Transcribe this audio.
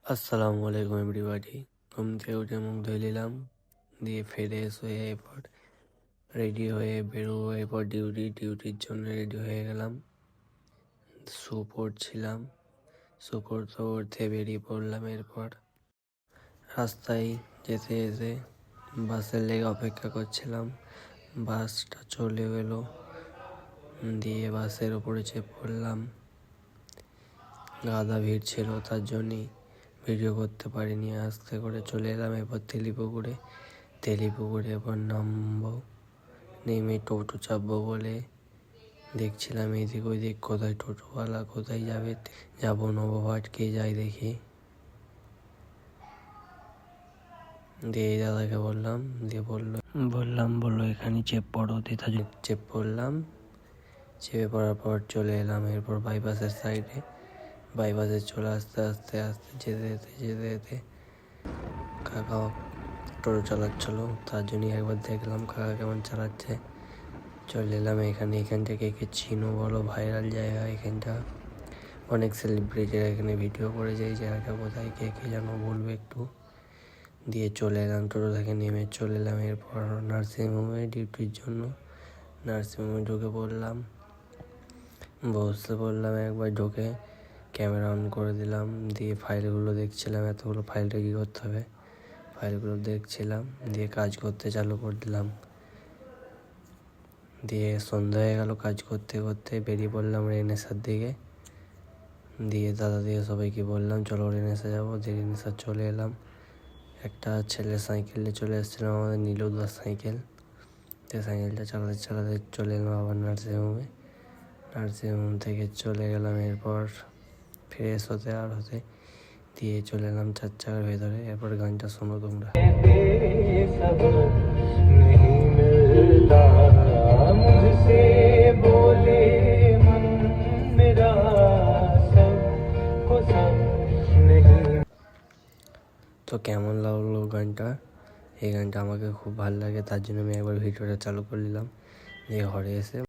আসসালামু আলাইকুম এভরিবাডি। ঘুম থেকে উঠে মুখ ধুয়ে নিলাম, দিয়ে ফ্রেশ হয়ে এরপর রেডি হয়ে বেরোবো এরপর ডিউটির জন্য রেডি হয়ে গেলাম। শু পরছিলাম, শু পরতে পরতে বেরিয়ে পড়লাম। এরপর রাস্তায় যেতে যেতে বাসের লেগে অপেক্ষা করছিলাম। বাসটা চলে গেলো, দিয়ে বাসের ওপরে চেপে পড়লাম। গাদা ভিড় ছিল, তার জন্যই ভিডিও করতে পারিনি। আস্তে করে চলে এলাম এরপর তেলিপুকুরে এরপর নামবো। নেমে টোটো চাপবো বলে দেখছিলাম এদিক ওইদিক কোথায় টোটোওয়ালা কোথায় যাবে। যাবো নবঘাট, কে যাই দেখি। দিয়ে এই দাদাকে বললাম, দিয়ে বললো এখানে চেপ পড়ো। দিয়ে চেপ পড়লাম। চেপে পড়ার পর চলে এলাম এরপর বাইপাসের সাইডে। বাইপাসে চলে আস্তে যেতে কাকা টোটো চালাচ্ছিল, তার জন্যই একবার দেখলাম কাকা কেমন চালাচ্ছে। চলে এলাম এখান থেকে একে চিনো বলো, ভাইরাল জায়গা এখানটা। অনেক সেলিব্রিটিরা এখানে ভিডিও করেছে। এই জায়গাটা কোথায় কে যেন বলবে একটু। দিয়ে চলে এলাম, টোটো থেকে নেমে চলে এলাম এরপর নার্সিংহোমে ডিউটির জন্য। নার্সিংহোমে ঢুকে পড়লাম, বসতে বললাম। একবার ঢুকে ক্যামেরা অন করে দিলাম, দিয়ে ফাইলগুলো দেখছিলাম। এতগুলো ফাইলটা কী করতে হবে, ফাইলগুলো দেখছিলাম। দিয়ে কাজ করতে চালু করে দিলাম। দিয়ে সন্ধ্যা হয়ে গেল। কাজ করতে করতে বেরিয়ে পড়লাম রেনেসার দিকে। দিয়ে দাদা দিয়ে সবাইকে বললাম চলো রেনেসা যাবো। দিয়ে রেনেসা চলে এলাম। একটা ছেলে সাইকেলে চলে এসেছিলাম, আমাদের নীলুদার সাইকেল। দিয়ে সাইকেলটা চালাতে চলে এলাম আবার নার্সিংহোম থেকে চলে গেলাম এরপর ফ্রেশ হতে দিয়ে চলে এলাম 4 চাকার ভেতরে। এরপর গানটা শোনো তোমরা। তো কেমন লাগলো গানটা? এই গানটা আমাকে খুব ভালো লাগে, তার জন্য আমি একবার ভিডিওটা চালু করে নিলাম। দিয়ে ঘরে এসে